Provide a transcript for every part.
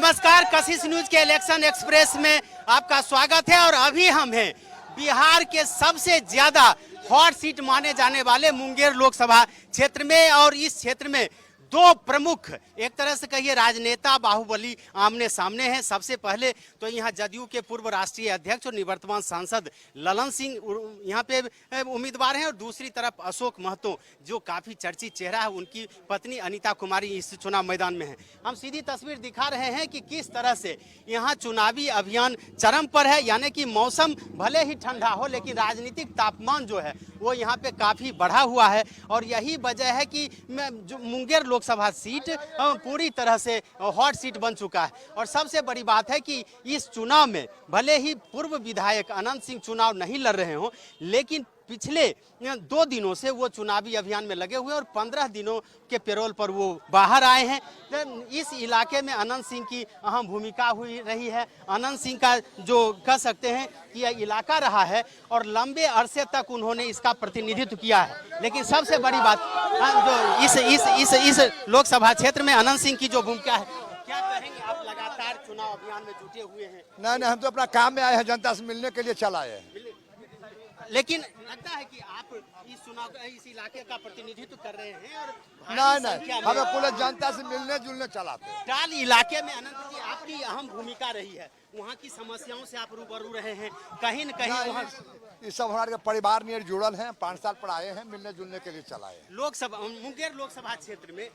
नमस्कार, कशिश न्यूज के election express में आपका स्वागत है। और अभी हम हैं बिहार के सबसे ज्यादा हॉट सीट माने जाने वाले मुंगेर लोकसभा क्षेत्र में। और इस क्षेत्र में दो प्रमुख, एक तरह से कहिए राजनेता बाहुबली आमने सामने हैं। सबसे पहले तो यहाँ जदयू के पूर्व राष्ट्रीय अध्यक्ष और निवर्तमान सांसद ललन सिंह यहाँ पे उम्मीदवार हैं, और दूसरी तरफ अशोक महतो जो काफी चर्चित चेहरा है, उनकी पत्नी अनीता कुमारी इस चुनाव मैदान में है। हम सीधी तस्वीर दिखा रहे हैं कि किस तरह से यहाँ चुनावी अभियान चरम पर है। यानी कि मौसम भले ही ठंडा हो, लेकिन राजनीतिक तापमान जो है वो यहाँ पे काफी बढ़ा हुआ है। और यही वजह है कि जो मुंगेर लोकसभा सीट पूरी तरह से हॉट सीट बन चुका है। और सबसे बड़ी बात है कि इस चुनाव में भले ही पूर्व विधायक अनंत सिंह चुनाव नहीं लड़ रहे हों, लेकिन पिछले 2 दिनों से वो चुनावी अभियान में लगे हुए और 15 दिनों के पैरोल पर वो बाहर आए हैं। इस इलाके में अनंत सिंह की अहम भूमिका हुई रही है। अनंत सिंह का जो कह सकते हैं कि यह इलाका रहा है और लंबे अरसे तक उन्होंने इसका प्रतिनिधित्व किया है। लेकिन सबसे बड़ी बात जो इस लोकसभा क्षेत्र में अनंत सिंह की जो भूमिका है, क्या कहेंगे आप? लगातार चुनाव अभियान में जुटे हुए हैं। नहीं, हम तो अपना काम में आए हैं, जनता से मिलने के लिए चल आए हैं। लेकिन लगता है कि आप इस चुनाव इस इलाके का प्रतिनिधित्व कर रहे हैं और नहीं, हमें पूरे जनता से मिलने जुलने चलाते हैं। टाल इलाके में अनंत जी आपकी अहम भूमिका रही है, वहाँ की समस्याओं से आप रूबरू रहे हैं। कहीं न कहीं वहाँ ये सब हमारे परिवार में जुड़ल हैं, 5 साल पर आए हैं, मिलने जुलने के लिए चलाए हैं। लोकसभा मुंगेर लोकसभा क्षेत्र में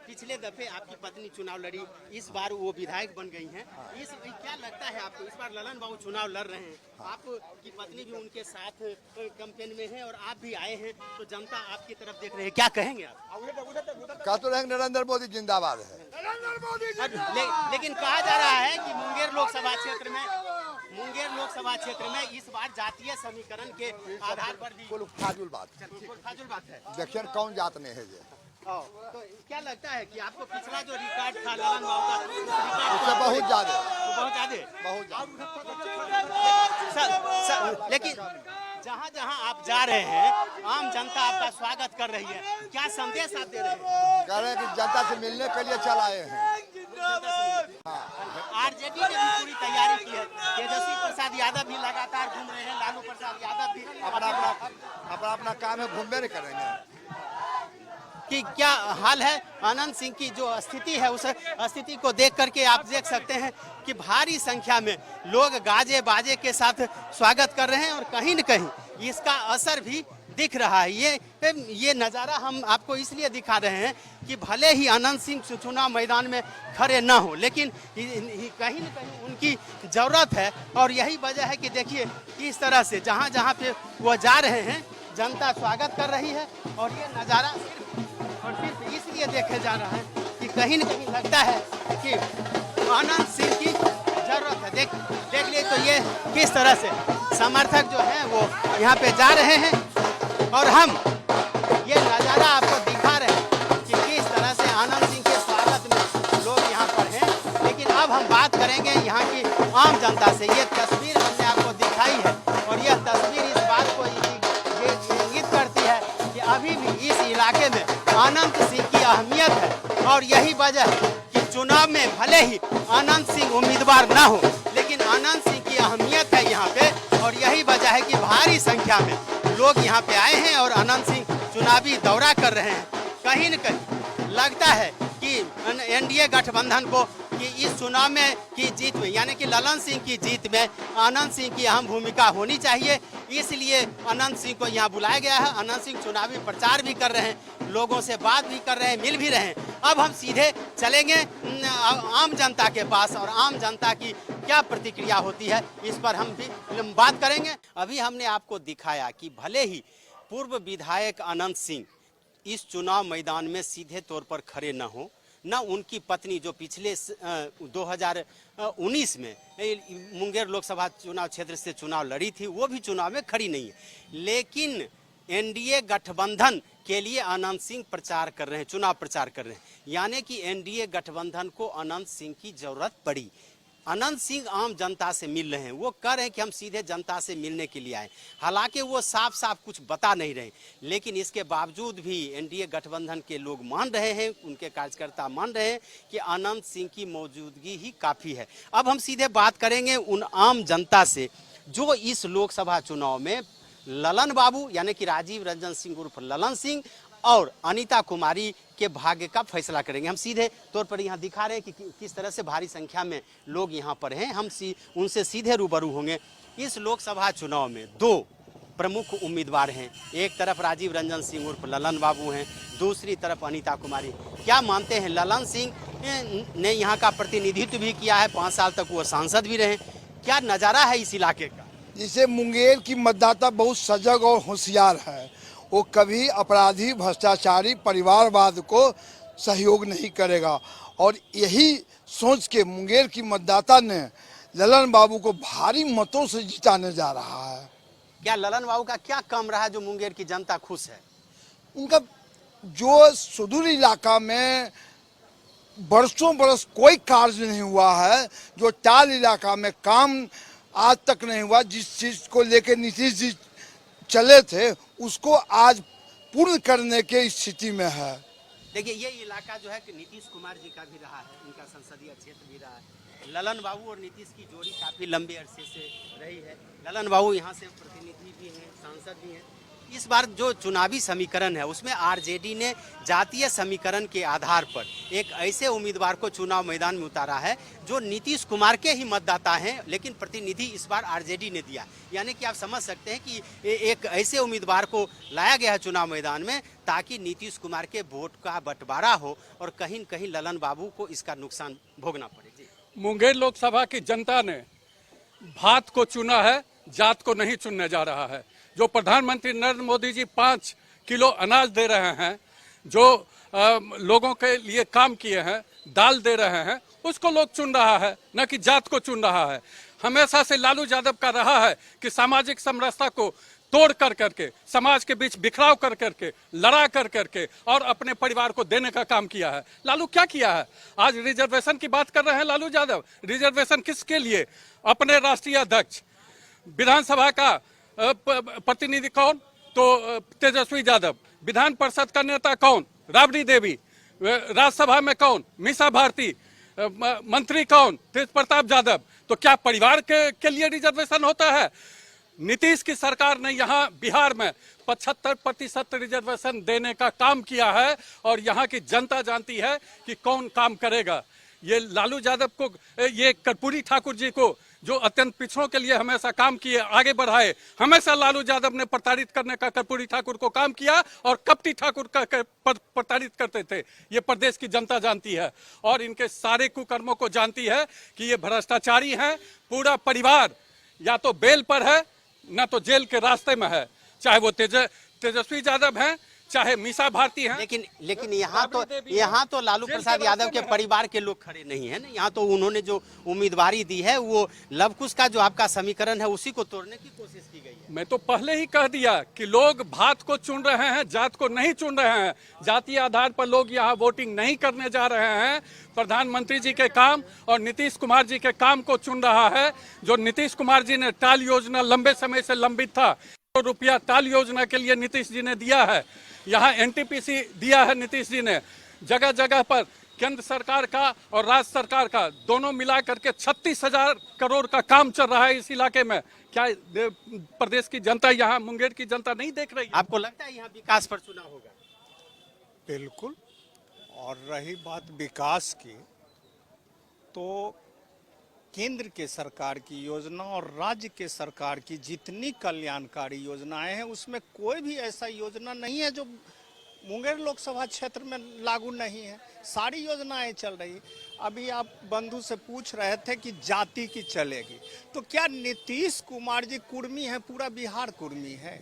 पिछले दफे आपकी पत्नी चुनाव लड़ी, इस बार वो विधायक बन गई हैं। क्या लगता है आपको? इस बार ललन बाबू चुनाव लड़ रहे हैं, आपकी पत्नी भी उनके साथ कैंपेन में है और आप भी आए हैं, तो जनता आपकी तरफ देख रही है, क्या कहेंगे आप? कहते रहे नरेंद्र मोदी जिंदाबाद है। लेकिन कहा जा रहा है कि मुंगेर लोकसभा क्षेत्र में इस बार जातीय समीकरण के आधार पर भी फाजुल बात है। देखिए कौन जात नहीं है ये। तो क्या लगता है कि आपको पिछला जो रिकॉर्ड था ललन बाबू का, उससे बहुत ज्यादा लेकिन जहाँ जहाँ आप जा रहे हैं आम जनता आपका स्वागत कर रही है, क्या संदेश आप दे रहे हैं? कह रहे हैं कि जनता से मिलने के लिए चल आए हैं। आरजेडी ने भी पूरी तैयारी की है, तेजस्वी प्रसाद यादव भी लगातार घूम रहे हैं, लालू प्रसाद यादव भी अपना काम है, घूमने नहीं करेंगे। कि क्या हाल है अनंत सिंह की जो स्थिति है, उस स्थिति को देख करके आप देख सकते हैं कि भारी संख्या में लोग गाजे बाजे के साथ स्वागत कर रहे हैं और कहीं न कहीं इसका असर भी दिख रहा है। ये नज़ारा हम आपको इसलिए दिखा रहे हैं कि भले ही अनंत सिंह चुनाव मैदान में खड़े न हो, लेकिन कहीं न कहीं उनकी ज़रूरत है। और यही वजह है कि देखिए इस तरह से जहाँ जहाँ पे वो जा रहे हैं जनता स्वागत कर रही है। और ये नज़ारा सिर्फ इसलिए देखे जा रहा है कि कहीं न कहीं लगता है कि अनंत सिंह की जरूरत है। देख लिए तो ये किस तरह से समर्थक जो हैं वो यहाँ पे जा रहे हैं और हम ये नज़ारा आपको दिखा रहे हैं कि किस तरह से अनंत सिंह के स्वागत में लोग यहाँ पर हैं। लेकिन अब हम बात करेंगे यहाँ की आम जनता से। ये तस्वीर हमने आपको दिखाई है और यह तस्वीर इस बात को इंगित करती है कि अभी भी इस इलाके में अनंत सिंह की अहमियत है। और यही वजह है कि चुनाव में भले ही अनंत सिंह उम्मीदवार न हो, लेकिन अनंत सिंह की अहमियत है यहाँ पे। और यही वजह है कि भारी संख्या में लोग यहाँ पे आए हैं और अनंत सिंह चुनावी दौरा कर रहे हैं। कहीं न कहीं लगता है कि एनडीए गठबंधन को कि इस चुनाव में की जीत में, यानी कि ललन सिंह की जीत में अनंत सिंह की अहम भूमिका होनी चाहिए। इसलिए अनंत सिंह को यहाँ बुलाया गया है। अनंत सिंह चुनावी प्रचार भी कर रहे हैं, लोगों से बात भी कर रहे हैं, मिल भी रहे हैं। अब हम सीधे चलेंगे आम जनता के पास और आम जनता की क्या प्रतिक्रिया होती है इस पर हम भी बात करेंगे। अभी हमने आपको दिखाया कि भले ही पूर्व विधायक अनंत सिंह इस चुनाव मैदान में सीधे तौर पर खड़े न हो, न उनकी पत्नी जो पिछले 2019 में मुंगेर लोकसभा चुनाव क्षेत्र से चुनाव लड़ी थी, वो भी चुनाव में खड़ी नहीं है। लेकिन एनडीए गठबंधन के लिए अनंत सिंह प्रचार कर रहे हैं, चुनाव प्रचार कर रहे हैं। यानी कि एनडीए गठबंधन को अनंत सिंह की जरूरत पड़ी। अनंत सिंह आम जनता से मिल रहे हैं। वो कह रहे हैं कि हम सीधे जनता से मिलने के लिए आए, हालांकि वो साफ साफ कुछ बता नहीं रहे, लेकिन इसके बावजूद भी एनडीए गठबंधन के लोग मान रहे हैं, उनके कार्यकर्ता मान रहे हैं कि अनंत सिंह की मौजूदगी ही काफ़ी है। अब हम सीधे बात करेंगे उन आम जनता से जो इस लोकसभा चुनाव में ललन बाबू यानी कि राजीव रंजन सिंह उर्फ ललन सिंह और अनीता कुमारी के भाग्य का फैसला करेंगे। हम सीधे तौर पर यहाँ दिखा रहे हैं कि किस तरह से भारी संख्या में लोग यहाँ पर हैं। हम उनसे सीधे रूबरू होंगे। इस लोकसभा चुनाव में दो प्रमुख उम्मीदवार हैं, एक तरफ राजीव रंजन सिंह उर्फ ललन बाबू हैं, दूसरी तरफ अनीता कुमारी। क्या मानते हैं? ललन सिंह ने यहाँ का प्रतिनिधित्व भी किया है, 5 साल तक वो सांसद भी रहे। क्या नज़ारा है इस इलाके का? जिसे मुंगेर की मतदाता बहुत सजग और होशियार है, वो कभी अपराधी, भ्रष्टाचारी, परिवारवाद को सहयोग नहीं करेगा। और यही सोच के मुंगेर की मतदाता ने ललन बाबू को भारी मतों से जिताने जा रहा है। क्या ललन बाबू का क्या कम रहा जो मुंगेर की जनता खुश है? उनका जो सुदूर इलाका में बरसों बरस कोई कार्य नहीं हुआ है, जो टाल इलाका में काम आज तक नहीं हुआ, जिस चीज को लेकर नीतीश जी चले थे उसको आज पूर्ण करने के स्थिति में है। देखिए, ये इलाका जो है कि नीतीश कुमार जी का भी रहा है, इनका संसदीय क्षेत्र भी रहा है। ललन बाबू और नीतीश की जोड़ी काफी लंबे अरसे से रही है। ललन बाबू यहाँ से प्रतिनिधि भी हैं, सांसद भी हैं। इस बार जो चुनावी समीकरण है उसमें आरजेडी ने जातीय समीकरण के आधार पर एक ऐसे उम्मीदवार को चुनाव मैदान में उतारा है जो नीतीश कुमार के ही मतदाता हैं, लेकिन प्रतिनिधि इस बार आरजेडी ने दिया। यानी कि आप समझ सकते हैं कि एक ऐसे उम्मीदवार को लाया गया है चुनाव मैदान में ताकि नीतीश कुमार के वोट का बंटवारा हो और कहीं न कहीं ललन बाबू को इसका नुकसान भोगना पड़े। जी, मुंगेर लोकसभा की जनता ने भात को चुना है, जात को नहीं चुनने जा रहा है। जो प्रधानमंत्री नरेंद्र मोदी जी 5 किलो अनाज दे रहे हैं, जो लोगों के लिए काम किए हैं, दाल दे रहे हैं, उसको लोग चुन रहा है, न कि जात को चुन रहा है। हमेशा से लालू यादव का रहा है कि सामाजिक समरसता को तोड़ कर करके, समाज के बीच बिखराव कर करके, लड़ा कर करके और अपने परिवार को देने का काम किया है। लालू क्या किया है? आज रिजर्वेशन की बात कर रहे हैं लालू यादव। रिजर्वेशन किसके लिए? अपने राष्ट्रीय अध्यक्ष, विधानसभा का प्रतिनिधि कौन? तो तेजस्वी यादव। विधान परिषद का नेता कौन? राबड़ी देवी। राज्यसभा में कौन? मीसा भारती। मंत्री कौन? तेज प्रताप यादव। तो क्या परिवार के लिए रिजर्वेशन होता है? नीतीश की सरकार ने यहाँ बिहार में 75% रिजर्वेशन देने का काम किया है और यहाँ की जनता जानती है कि कौन काम करेगा। ये लालू यादव को, ये कर्पूरी ठाकुर जी को जो अत्यंत पिछड़ों के लिए हमेशा काम किए, आगे बढ़ाए, हमेशा लालू यादव ने प्रताड़ित करने का कर्पूरी ठाकुर को काम किया और कपटी ठाकुर का प्रताड़ित करते थे। ये प्रदेश की जनता जानती है और इनके सारे कुकर्मों को जानती है कि ये भ्रष्टाचारी हैं। पूरा परिवार या तो बेल पर है ना तो जेल के रास्ते में है, चाहे वो तेजस्वी यादव हैं, चाहे मीसा भारती हैं। लेकिन यहाँ तो लालू प्रसाद यादव के परिवार के लोग खड़े नहीं है ना। यहाँ तो उन्होंने जो उम्मीदवारी दी है वो लवकुश का जो आपका समीकरण है उसी को तोड़ने की कोशिश की गई है। मैं तो पहले ही कह दिया कि लोग भात को चुन रहे हैं, जात को नहीं चुन रहे हैं। जातीय आधार पर लोग यहाँ वोटिंग नहीं करने जा रहे हैं। प्रधानमंत्री जी के काम और नीतीश कुमार जी के काम को चुन रहा है। जो नीतीश कुमार जी ने टाल योजना लंबे समय से लंबित था, रुपया टाल योजना के लिए नीतीश जी ने दिया है। यहाँ एनटीपीसी दिया है नीतीश जी ने। जगह जगह पर केंद्र सरकार का और राज्य सरकार का दोनों मिला करके 36,000 करोड़ का काम चल रहा है इस इलाके में। क्या प्रदेश की जनता, यहाँ मुंगेर की जनता नहीं देख रही है? आपको लगता है यहाँ विकास पर चुनाव होगा? बिल्कुल। और रही बात विकास की, तो केंद्र के सरकार की योजना और राज्य के सरकार की जितनी कल्याणकारी योजनाएं हैं उसमें कोई भी ऐसा योजना नहीं है जो मुंगेर लोकसभा क्षेत्र में लागू नहीं है। सारी योजनाएं चल रही। अभी आप बंधु से पूछ रहे थे कि जाति की चलेगी, तो क्या नीतीश कुमार जी कुर्मी है? पूरा बिहार कुर्मी है।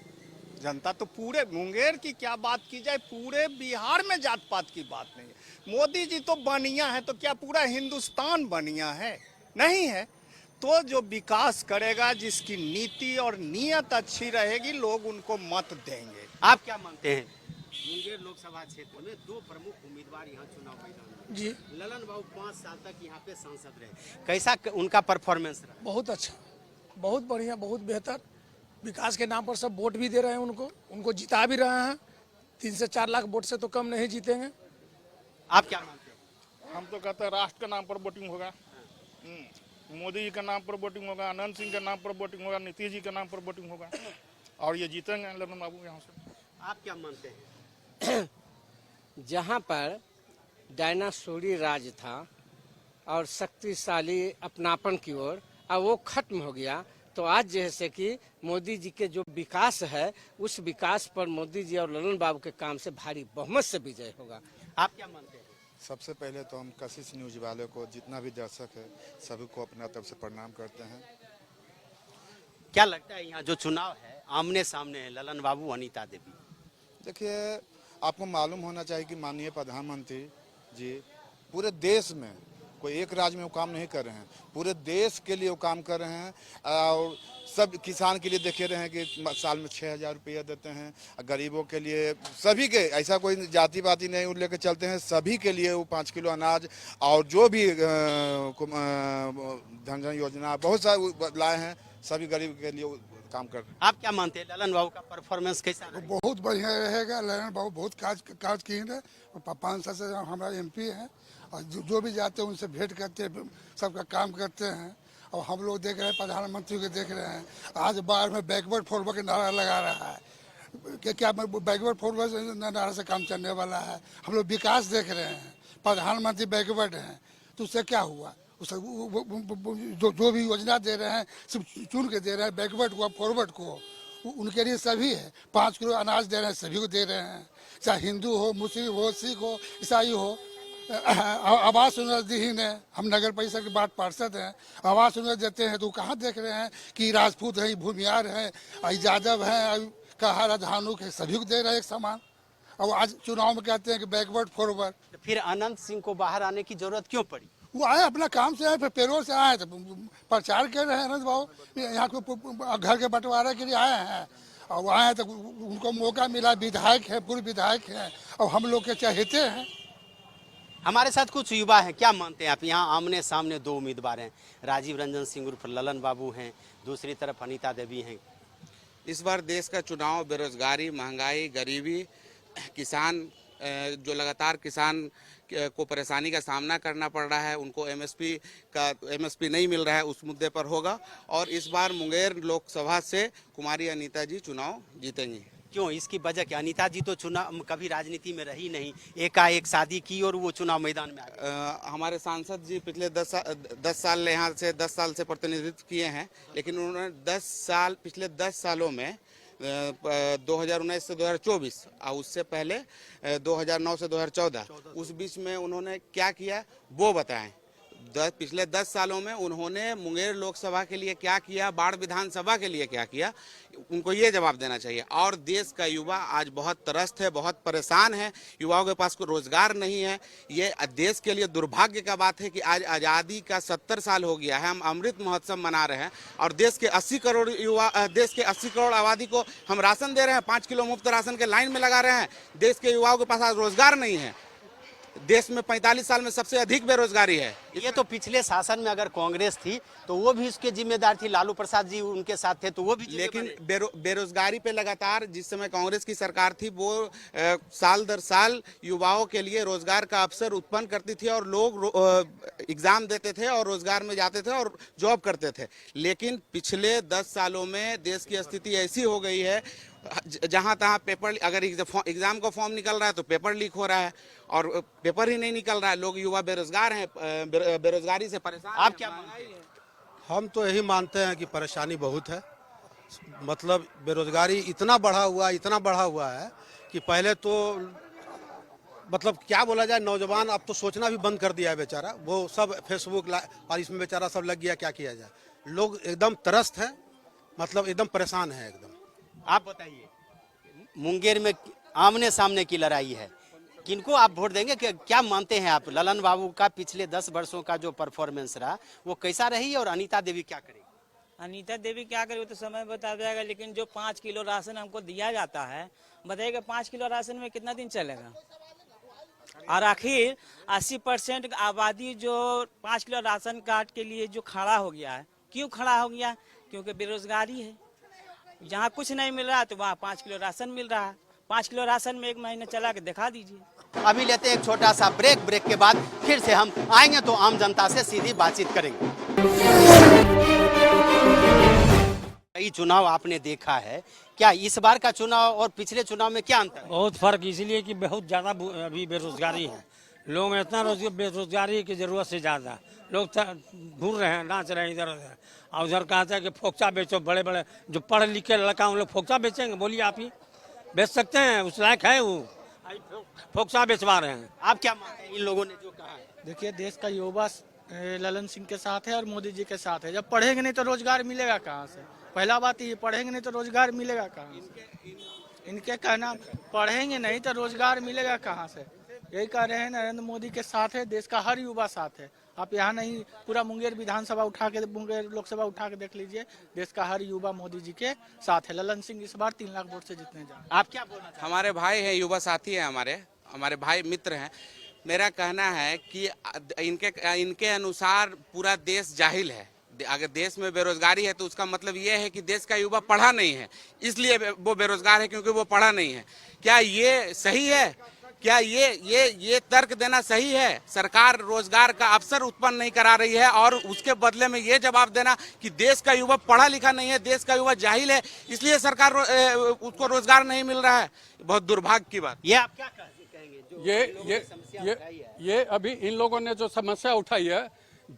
जनता तो पूरे मुंगेर की क्या बात की जाए, पूरे बिहार में जात पात की बात नहीं है। मोदी जी तो बनिया है, तो क्या पूरा हिंदुस्तान बनिया है? नहीं है। तो जो विकास करेगा, जिसकी नीति और नीयत अच्छी रहेगी, लोग उनको मत देंगे। आप क्या मानते हैं? मुंगेर लोकसभा क्षेत्र में दो प्रमुख उम्मीदवार यहाँ चुनाव मैदान में, जी ललन बाबू 5 साल तक यहाँ पे सांसद रहे, कैसा उनका परफॉर्मेंस रहा? बहुत अच्छा, बहुत बढ़िया, बहुत बेहतर। विकास के नाम पर सब वोट भी दे रहे हैं उनको जिता भी रहे हैं। 3 से 4 लाख वोट से तो कम नहीं जीतेंगे। आप क्या मानते हैं? हम तो कहते हैं राष्ट्र के नाम पर वोटिंग होगा। मोदी जी के नाम पर वोटिंग होगा, अनंत सिंह के नाम पर वोटिंग होगा, नीतीश जी के नाम पर वोटिंग होगा और ये जीतेंगे ललन बाबू यहाँ से। आप क्या मानते हैं? जहाँ पर डायनासोरी राज था और शक्तिशाली अपनापन की ओर, अब वो खत्म हो गया, तो आज जैसे कि मोदी जी के जो विकास है, उस विकास पर मोदी जी और ललन बाबू के काम से भारी बहुमत से विजय होगा। आप क्या मानते हैं? सबसे पहले तो हम कशिश न्यूज वाले को, जितना भी दर्शक है, सभी को अपना तरफ से प्रणाम करते हैं। क्या लगता है यहाँ जो चुनाव है आमने सामने है, ललन बाबू अनीता देवी? देखिए, आपको मालूम होना चाहिए कि माननीय प्रधानमंत्री जी पूरे देश में, कोई एक राज्य में वो काम नहीं कर रहे हैं, पूरे देश के लिए वो काम कर रहे हैं। और सब किसान के लिए देखे रहे हैं कि साल में 6,000 रुपया देते हैं, गरीबों के लिए, सभी के, ऐसा कोई जाति पाति नहीं लेके चलते हैं, सभी के लिए वो 5 किलो अनाज और जो भी धन जन योजना बहुत सारे लाए हैं, सभी गरीब के लिए काम कर रहे हैं। आप क्या मानते हैं ललन बाबू का परफॉर्मेंस कैसा रहा? बहुत बढ़िया रहेगा। ललन बाबू बहुत काज किए हैं। 5 साल से हमारा MP है और जो भी जाते हैं उनसे भेंट करते हैं, सबका काम करते हैं। और हम लोग देख रहे हैं, प्रधानमंत्री को देख रहे हैं, आज बार में बैकवर्ड फॉरवर्ड का नारा लगा रहा है। क्या बैकवर्ड फॉरवर्ड नारा से काम चलने वाला है? हम लोग विकास देख रहे हैं, प्रधानमंत्री बैकवर्ड हैं, तो उससे क्या हुआ? जो भी योजना दे रहे हैं सब चुन के दे रहे हैं, बैकवर्ड को फॉरवर्ड को, उनके लिए सभी है। 5 किलो अनाज दे रहे हैं, सभी को दे रहे हैं, चाहे हिंदू हो, मुस्लिम हो, सिख हो, ईसाई हो। आवास योजना दी है, हम नगर परिषद के बाद पार्षद हैं, आवास योजना देते हैं, तो कहाँ देख रहे हैं कि राजपूत है, भूमियार है, यादव है, कहा राजहानुक है, सभी को दे रहे हैं एक समान। अब आज चुनाव में कहते हैं कि बैकवर्ड फॉरवर्ड। तो फिर अनंत सिंह को बाहर आने की जरूरत क्यों पड़ी? वो आए अपना काम से आए, फिर पेरोल से आए, तो प्रचार कर रहे हैं अनंत बाबू, यहाँ को घर के बंटवारे के लिए आए हैं। और वो आए तो उनको मौका मिला, विधायक है, पूर्व विधायक है और हम लोग के चहेते हैं। हमारे साथ कुछ युवा हैं, क्या मानते हैं आप? यहाँ आमने सामने 2 उम्मीदवार हैं, राजीव रंजन सिंह उर्फ ललन बाबू हैं, दूसरी तरफ अनीता देवी हैं। इस बार देश का चुनाव बेरोजगारी, महंगाई, गरीबी, किसान जो लगातार किसान को परेशानी का सामना करना पड़ रहा है, उनको MSP नहीं मिल रहा है, उस मुद्दे पर होगा। और इस बार मुंगेर लोकसभा से कुमारी अनीता जी चुनाव जीतेंगी। क्यों? इसकी वजह क्या? अनीता जी तो चुनाव कभी राजनीति में रही नहीं, एकाएक शादी की और वो चुनाव मैदान में आ गई। हमारे सांसद जी पिछले 10 साल यहाँ से 10 साल से प्रतिनिधित्व किए हैं, लेकिन उन्होंने पिछले 10 सालों में 2019 से 2024 और उससे पहले 2009 से 2014, उस बीच में उन्होंने क्या किया वो बताएं। पिछले 10 सालों में उन्होंने मुंगेर लोकसभा के लिए क्या किया, बाढ़ विधानसभा के लिए क्या किया, उनको ये जवाब देना चाहिए। और देश का युवा आज बहुत त्रस्त है, बहुत परेशान है, युवाओं के पास कोई रोजगार नहीं है। ये देश के लिए दुर्भाग्य का बात है कि आज आज़ादी का 70 साल हो गया है, हम अमृत महोत्सव मना रहे हैं और देश के 80 करोड़ आबादी को हम राशन दे रहे हैं, 5 किलो मुफ्त राशन के लाइन में लगा रहे हैं। देश के युवाओं के पास आज रोजगार नहीं है। देश में 45 साल में सबसे अधिक बेरोजगारी है। ये तो पिछले शासन में अगर कांग्रेस थी तो वो भी उसके जिम्मेदार थी, लालू प्रसाद जी उनके साथ थे तो वो भी। लेकिन बेरोजगारी पे लगातार जिस समय कांग्रेस की सरकार थी वो साल दर साल युवाओं के लिए रोजगार का अवसर उत्पन्न करती थी और लोग एग्जाम देते थे और रोजगार में जाते थे और जॉब करते थे। लेकिन पिछले 10 सालों में देश की स्थिति ऐसी हो गई है, जहां तहां पेपर, अगर एग्जाम का फॉर्म निकल रहा है तो पेपर लीक हो रहा है और पेपर ही नहीं निकल रहा है। लोग युवा बेरोजगार हैं, बेरोजगारी से परेशान। आप क्या मानते हैं? हम तो यही मानते हैं कि परेशानी बहुत है। मतलब बेरोजगारी इतना बढ़ा हुआ है कि पहले तो मतलब क्या बोला जाए, नौजवान अब तो सोचना भी बंद कर दिया है बेचारा। वो सब फेसबुक और इसमें बेचारा सब लग गया, क्या किया जाए। लोग एकदम त्रस्त हैं, मतलब एकदम परेशान है एकदम। आप बताइए, मुंगेर में आमने सामने की लड़ाई है, किनको आप वोट देंगे? क्या मानते हैं आप? ललन बाबू का पिछले 10 वर्षों का जो परफॉर्मेंस रहा वो कैसा रही और अनीता देवी क्या करेगी? अनीता देवी क्या करे वो तो समय बता देगा, लेकिन जो 5 किलो राशन हमको दिया जाता है, बताइएगा 5 किलो राशन में कितना दिन चलेगा? और आखिर 80% आबादी जो 5 किलो राशन कार्ड के लिए जो खड़ा हो गया है, क्यों खड़ा हो गया? क्योंकि बेरोजगारी है। जहाँ कुछ नहीं मिल रहा तो वहाँ 5 किलो राशन मिल रहा है। 5 किलो राशन में 1 महीना चला के दिखा दीजिए। अभी लेते हैं एक छोटा सा ब्रेक के बाद फिर से हम आएंगे तो आम जनता से सीधी बातचीत करेंगे। कई चुनाव आपने देखा है, क्या इस बार का चुनाव और पिछले चुनाव में क्या अंतर है? बहुत फर्क, इसलिए कि बहुत ज़्यादा अभी बेरोजगारी है। लोग में इतना बेरोजगारी की ज़रूरत से ज़्यादा लोग घूर रहे हैं, नाच रहे हैं इधर उधर। और उधर कहते हैं कि फोक्चा बेचो, बड़े बड़े जो पढ़े लिखे लड़का उन लोग फोक्चा बेचेंगे? बोलिए, आप ही बेच सकते हैं? उस लायक है वो? फोक्चा बेचवा रहे हैं। आप क्या मानते हैं इन लोगों ने जो कहा है? देखिए, देश का युवा ललन सिंह के साथ है और मोदी जी के साथ है। जब पढ़ेंगे नहीं तो रोजगार मिलेगा कहाँ से? पहला बात ये, पढ़ेंगे नहीं तो रोजगार मिलेगा कहाँ से? इनके कहना, पढ़ेंगे नहीं तो रोजगार मिलेगा कहाँ से? यही कह रहे हैं, नरेंद्र मोदी के साथ है, देश का हर युवा साथ है। आप यहाँ नहीं, पूरा मुंगेर विधानसभा उठा के, मुंगेर लोकसभा उठा के देख लीजिए, देश का हर युवा मोदी जी के साथ है। ललन सिंह इस बार 3 लाख वोट से जीतने जा रहे हैं। आप क्या बोलना चाहते हैं? हमारे भाई हैं, युवा साथी हैं, हमारे भाई मित्र हैं। मेरा कहना है कि इनके अनुसार पूरा देश जाहिल है। अगर देश में बेरोजगारी है तो उसका मतलब ये है कि देश का युवा पढ़ा नहीं है, इसलिए वो बेरोजगार है, क्योंकि वो पढ़ा नहीं है। क्या ये सही है? क्या ये तर्क देना सही है? सरकार रोजगार का अवसर उत्पन्न नहीं करा रही है और उसके बदले में ये जवाब देना कि देश का युवा पढ़ा लिखा नहीं है, देश का युवा जाहिल है, इसलिए सरकार उसको रोजगार नहीं मिल रहा है। बहुत दुर्भाग्य की बात। ये आप क्या कहेंगे? ये अभी इन लोगों ने जो समस्या उठाई है,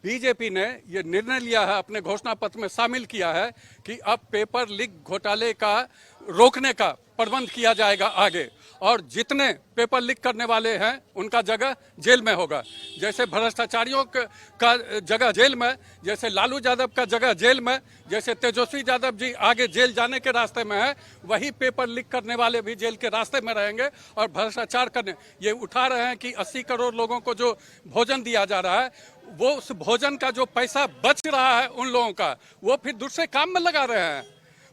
बीजेपी ने ये निर्णय लिया है, अपने घोषणा पत्र में शामिल किया है कि अब पेपर लीक घोटाले का रोकने का प्रबंध किया जाएगा आगे, और जितने पेपर लीक करने वाले हैं उनका जगह जेल में होगा। जैसे भ्रष्टाचारियों का जगह जेल में, जैसे लालू यादव का जगह जेल में, जैसे तेजस्वी यादव जी आगे जेल जाने के रास्ते में है, वही पेपर लीक करने वाले भी जेल के रास्ते में रहेंगे और भ्रष्टाचार करने। ये उठा रहे हैं कि 80 करोड़ लोगों को जो भोजन दिया जा रहा है, वो उस भोजन का जो पैसा बच रहा है उन लोगों का, वो फिर दूसरे काम में लगा रहे हैं,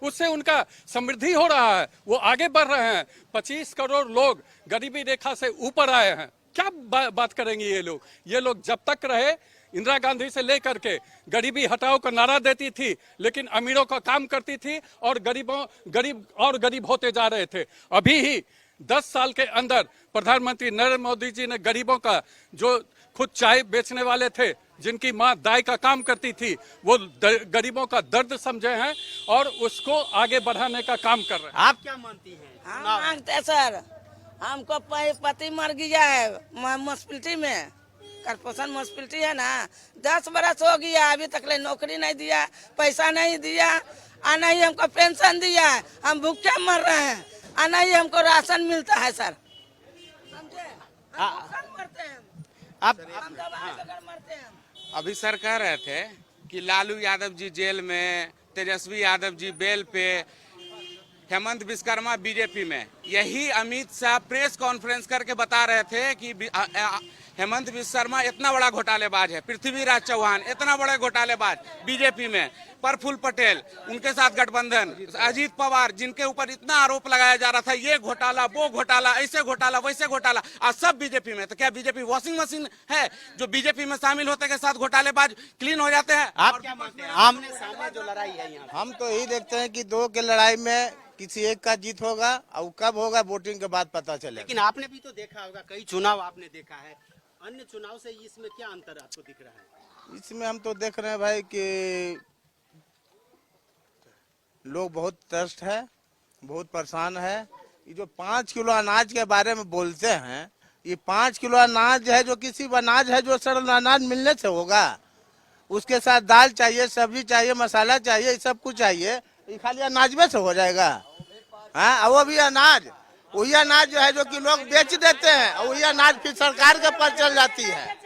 उससे उनका समृद्धि हो रहा है, वो आगे बढ़ रहे हैं। 25 करोड़ लोग गरीबी रेखा से ऊपर आए हैं। क्या बात करेंगे ये लोग जब तक रहे, इंदिरा गांधी से लेकर के गरीबी हटाओ का नारा देती थी, लेकिन अमीरों का काम करती थी और गरीब होते जा रहे थे। अभी ही 10 साल के अंदर प्रधानमंत्री नरेंद्र मोदी जी ने गरीबों का, जो खुद चाय बेचने वाले थे, जिनकी माँ दाई का काम करती थी, वो गरीबों का दर्द समझे हैं और उसको आगे बढ़ाने का काम कर रहे हैं। आप क्या मानती हैं? हम मांगते सर, हमको पति मर गया है म्युनिसिपैलिटी में, कारपोरेशन म्युनिसिपैलिटी है ना, 10 बरस हो गया, अभी तक नौकरी नहीं दिया, पैसा नहीं दिया, और नहीं हमको पेंशन दिया, हम भूखे मर रहे हैं, और नहीं हमको राशन मिलता है सर। समझे? हम मरते हैं, हम दवाई बगैर मरते हैं। अभी सर कह रहे थे कि लालू यादव जी जेल में, तेजस्वी यादव जी बेल पे, हेमंत विश्वकर्मा बीजेपी में। यही अमित शाह प्रेस कॉन्फ्रेंस करके बता रहे थे कि हेमंत विश्वकर्मा इतना बड़ा घोटालेबाज है, पृथ्वीराज चौहान इतना बड़ा घोटालेबाज बीजेपी में, प्रफुल्ल पटेल उनके साथ गठबंधन, अजीत पवार जिनके ऊपर इतना आरोप लगाया जा रहा था, ये घोटाला वो घोटाला, ऐसे घोटाला वैसे घोटाला, आज सब बीजेपी में। तो क्या बीजेपी वॉशिंग मशीन है जो बीजेपी में शामिल होते के साथ घोटालेबाज क्लीन हो जाते हैं? आप क्या मानते हैं? आमने सामने जो लड़ाई है यहाँ, हम तो यही देखते हैं कि 2 के लड़ाई में किसी एक का जीत होगा, और कब होगा वोटिंग के बाद पता चलेगा। लेकिन आपने भी तो देखा होगा, कई चुनाव आपने देखा है, अन्य चुनाव से इसमें क्या अंतर आपको दिख रहा है? इसमें हम तो देख रहे हैं भाई कि लोग बहुत त्रस्त है, बहुत परेशान है। ये जो 5 किलो अनाज के बारे में बोलते हैं, ये 5 किलो अनाज है जो किसी अनाज है जो सरल अनाज मिलने से होगा, उसके साथ दाल चाहिए, सब्जी चाहिए, मसाला चाहिए, सब कुछ चाहिए, ये खाली अनाज में से हो जाएगा? हाँ, वो भी अनाज, वही अनाज जो है जो कि लोग बेच देते हैं, और वही अनाज फिर सरकार के पास चल जाती है।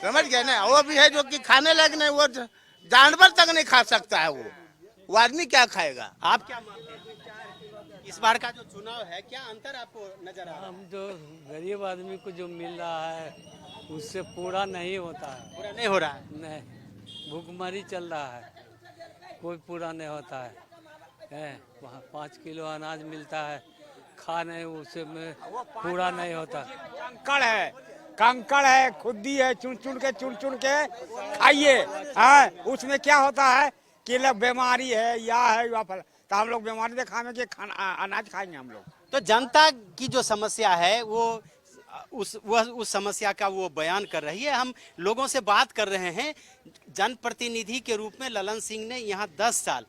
समझ गए ना? वो भी है जो कि खाने लायक नहीं, वो जानवर तक नहीं खा सकता है, वो आदमी क्या खाएगा? आप क्या मानते हैं? इस बार का जो चुनाव है, क्या अंतर आपको नजर आ रहा है? हम जो गरीब आदमी को जो मिल रहा है उससे पूरा नहीं होता है। पूरा नहीं हो रहा है? नहीं, भूखमरी चल रहा है, कोई पूरा नहीं होता है। वहाँ 5 किलो अनाज मिलता है, खा नहीं उसे में पूरा नहीं होता। कंकड़ है, खुद्दी है, चुन चुन के खाइए। हाँ, उसमें क्या होता है कि लोग बीमारी है या है या फल, तो हम लोग बीमारी से खाने के अनाज खाएंगे हम लोग। तो जनता की जो समस्या है वो उस समस्या का वो बयान कर रही है। हम लोगों से बात कर रहे हैं। जनप्रतिनिधि के रूप में ललन सिंह ने यहाँ 10 साल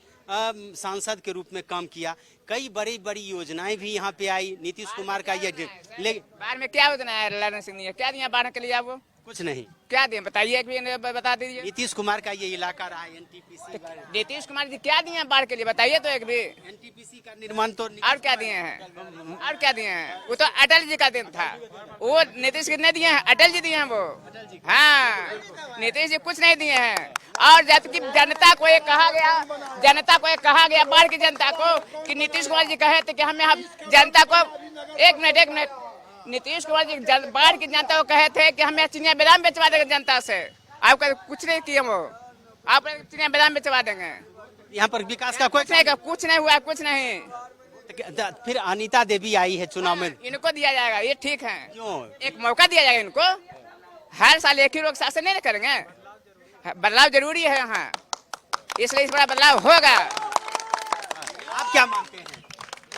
सांसद के रूप में काम किया। कई बड़ी बड़ी योजनाएं भी यहाँ पे आई। नीतीश कुमार का ये बाढ़ में क्या योजना है ललन सिंह ने, क्या दिया बाढ़ के लिए? आपको कुछ नहीं, क्या दिए बताइए, एक भी बता दीजिए। नीतीश कुमार का ये इलाका रहा है एनटीपीसी। नीतीश कुमार जी क्या दिए बाढ़ के लिए बताइए तो एक भी। एनटीपीसी का निर्माण तो और क्या दिए हैं? और क्या दिए हैं? वो तो अटल जी का दिन था, वो नीतीश कितने दिए हैं? अटल जी दिए हैं वो। हाँ, नीतीश जी कुछ नहीं दिए हैं। और जबकि जनता को ये कहा गया बाढ़ की जनता को कि नीतीश कुमार जी कहे थे कि हम यहाँ जनता को एक मिनट नीतीश कुमार जी बाढ़ की जनता को कहे थे कि हमें चिनिया बादाम बेचवा देंगे जनता से। आप कुछ नहीं किए, वो आप चिनिया बादाम बेचवा देंगे। यहाँ पर विकास का कुछ नहीं हुआ, कुछ नहीं। फिर अनीता देवी आई है चुनाव में, इनको दिया जाएगा, ये ठीक है। क्यों? एक मौका दिया जाएगा इनको। हर साल एक ही लोग शासन नहीं करेंगे, बदलाव जरूरी है यहाँ, इसलिए इस बड़ा बदलाव होगा। आप क्या मानते हैं?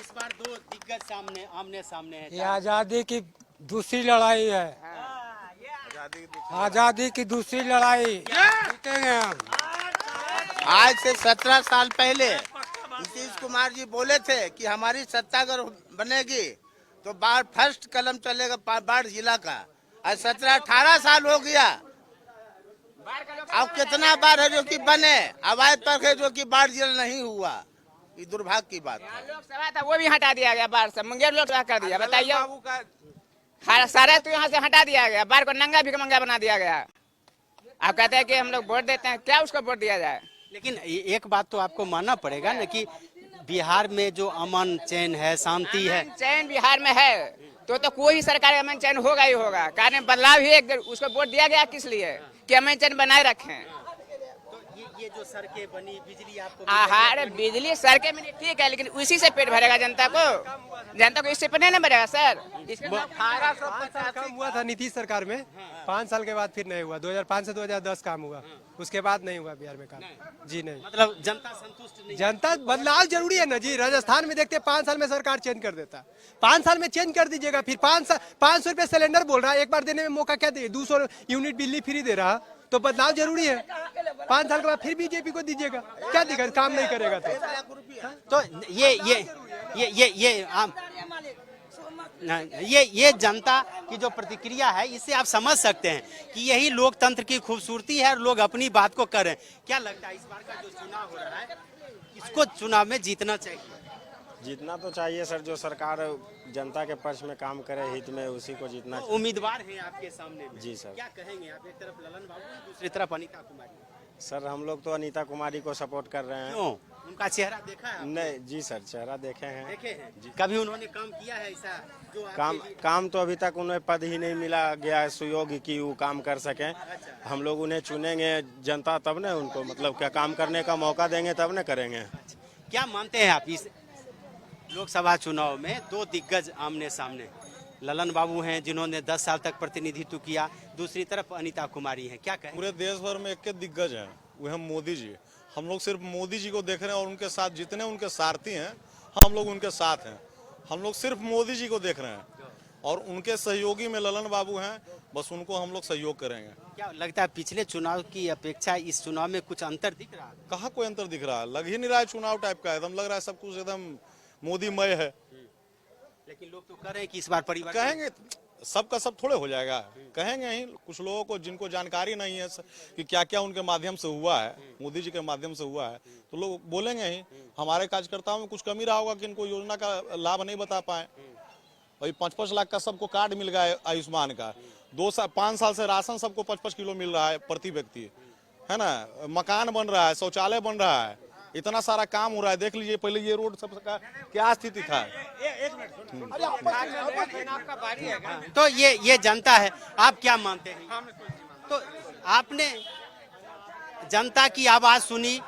इस बार दो दिग्गज आमने सामने है। ये आजादी की दूसरी लड़ाई है, आजादी की दूसरी लड़ाई, जीतेंगे हम। आज से 17 साल पहले नीतीश कुमार जी बोले थे कि हमारी सत्ता अगर बनेगी तो बाढ़ फर्स्ट कलम चलेगा बाढ़ जिला का। आज 17-18 साल हो गया, अब कितना बार है जो कि बने, आवाज तक है जो कि बाढ़ जिला नहीं हुआ। ये दुर्भाग्य की बात है। लोकसभा था वो भी हटा दिया गया बाढ़ से, मुंगेर लोकसभा कर दिया। बताइए, सारा तो यहाँ से हटा दिया गया, बाढ़ को नंगा भिखमंगा बना दिया गया। आप कहते हैं कि हम लोग वोट देते हैं, क्या उसको वोट दिया जाए? लेकिन एक बात तो आपको मानना पड़ेगा ना कि बिहार में जो अमन चैन है, शांति है, चैन बिहार में है तो कोई सरकार अमन चैन होगा ही होगा। कारण बदलाव ही एक उसको वोट दिया गया किस लिए कि अमन चैन बनाए रखें। ये जो सड़कें बनी, बिजली आपको अरे बिजली सड़कें बनी ठीक है, लेकिन उसी से पेट भरेगा जनता को? जनता को इससे पेट नहीं भरेगा सर। 1850 काम हुआ था नीतीश सरकार में, 5 साल के बाद फिर नहीं हुआ। 2005 से 2010 काम हुआ, उसके बाद नहीं हुआ बिहार में काम। जी नहीं, मतलब जनता संतुष्ट नहीं। जनता बदलाव जरूरी है ना जी। राजस्थान में देखते 5 साल में सरकार चेंज कर देता, 5 साल में चेंज कर दीजिएगा। फिर 500 रुपए सिलेंडर बोल रहा है, एक बार देने में मौका क्या दे, 200 यूनिट बिजली फ्री दे रहा, तो बदलाव जरूरी है। 5 साल के बाद फिर बीजेपी को दीजिएगा, क्या दिक्कत, काम नहीं करेगा तो ये जनता की जो प्रतिक्रिया है, इससे आप समझ सकते हैं कि यही लोकतंत्र की खूबसूरती है और लोग अपनी बात को कर रहे हैं। क्या लगता है इस बार का जो चुनाव हो रहा है, इसको चुनाव में जीतना चाहिए? जीतना तो चाहिए सर, जो सरकार जनता के पक्ष में काम करे, हित में, उसी को जीतना चाहिए। उम्मीदवार हैं आपके सामने में। जी सर। क्या कहेंगे आप? एक तरफ ललन बाबू, दूसरी तरफ अनीता कुमारी। सर हम लोग तो अनीता कुमारी को सपोर्ट कर रहे हैं। क्यों? उनका चेहरा देखा है? नहीं जी सर, चेहरा देखे हैं। देखे हैं जी। कभी उन्होंने काम किया है ऐसा जो काम तो अभी तक उन्हें पद ही नहीं मिला गया सुयोग कि वो काम कर सके। हम लोग उन्हें चुनेंगे जनता तब न उनको मतलब क्या काम करने का मौका देंगे तब न करेंगे। क्या मानते हैं आप इस लोकसभा चुनाव में दो दिग्गज आमने सामने? ललन बाबू हैं जिन्होंने 10 साल तक प्रतिनिधित्व किया, दूसरी तरफ अनीता कुमारी हैं। क्या कहें? पूरे देश भर में एक दिग्गज हैं, वो हम मोदी जी। हम लोग सिर्फ मोदी जी को देख रहे हैं और उनके साथ जितने उनके सारथी हैं हम लोग उनके साथ हैं। हम लोग सिर्फ मोदी जी को देख रहे हैं और उनके सहयोगी में ललन बाबू हैं, बस उनको हम लोग सहयोग करेंगे। क्या लगता है पिछले चुनाव की अपेक्षा इस चुनाव में कुछ अंतर दिख रहा है? कहाँ कोई अंतर दिख रहा है, लग ही नहीं रहा है चुनाव टाइप का, एकदम लग रहा है सब कुछ एकदम मोदीमय है। लेकिन लोग तो कह रहे हैं कि इस बार परिवर्तन कहेंगे, सबका सब थोड़े हो जाएगा, कहेंगे ही। कुछ लोगों को जिनको जानकारी नहीं है कि क्या क्या उनके माध्यम से हुआ है, मोदी जी के माध्यम से हुआ है, तो लोग बोलेंगे ही। हमारे कार्यकर्ताओं में कुछ कमी रहा होगा कि इनको योजना का लाभ नहीं बता पाए। भाई 5-5 लाख का सबको कार्ड मिल गया है आयुष्मान का, 5 साल से राशन सबको 5-5 किलो मिल रहा है प्रति व्यक्ति, है ना। मकान बन रहा है, शौचालय बन रहा है, इतना सारा काम हो रहा है। देख लीजिए पहले ये रोड सबका क्या स्थिति था। तो ये जनता है, आप क्या मानते हैं? तो आपने जनता की आवाज सुनी,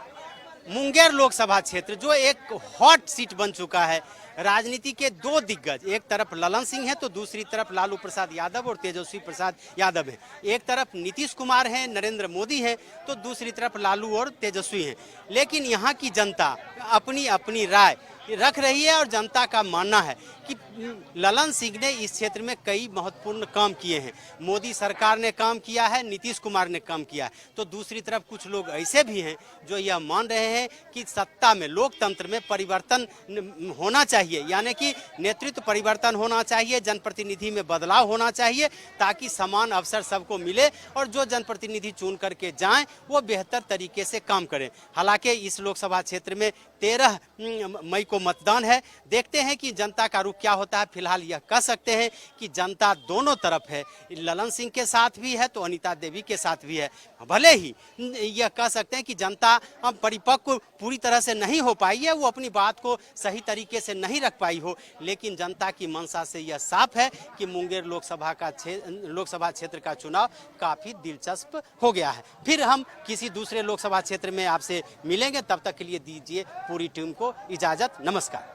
मुंगेर लोकसभा क्षेत्र जो एक हॉट सीट बन चुका है, राजनीति के दो दिग्गज, एक तरफ ललन सिंह है तो दूसरी तरफ लालू प्रसाद यादव और तेजस्वी प्रसाद यादव है। एक तरफ नीतीश कुमार हैं, नरेंद्र मोदी हैं, तो दूसरी तरफ लालू और तेजस्वी हैं। लेकिन यहाँ की जनता अपनी अपनी राय रख रही है और जनता का मानना है कि ललन सिंह ने इस क्षेत्र में कई महत्वपूर्ण काम किए हैं। मोदी सरकार ने काम किया है, नीतीश कुमार ने काम किया है। तो दूसरी तरफ कुछ लोग ऐसे भी हैं जो यह मान रहे हैं कि सत्ता में, लोकतंत्र में परिवर्तन होना चाहिए, यानी कि नेतृत्व परिवर्तन होना चाहिए, जनप्रतिनिधि में बदलाव होना चाहिए ताकि समान अवसर सबको मिले और जो जनप्रतिनिधि चुन करके जाएं वो बेहतर तरीके से काम करें। हालांकि इस लोकसभा क्षेत्र में 13 मई को मतदान है। देखते हैं कि जनता का रुख क्या होता है। फिलहाल यह कह सकते हैं कि जनता दोनों तरफ है, ललन सिंह के साथ भी है तो अनीता देवी के साथ भी है। भले ही यह कह सकते हैं कि जनता परिपक्व पूरी तरह से नहीं हो पाई है, वो अपनी बात को सही तरीके से नहीं रख पाई हो, लेकिन जनता की मंशा से यह साफ है कि मुंगेर लोकसभा क्षेत्र का चुनाव काफी दिलचस्प हो गया है। फिर हम किसी दूसरे लोकसभा क्षेत्र में आपसे मिलेंगे, तब तक के लिए दीजिए पूरी टीम को इजाजत। नमस्कार।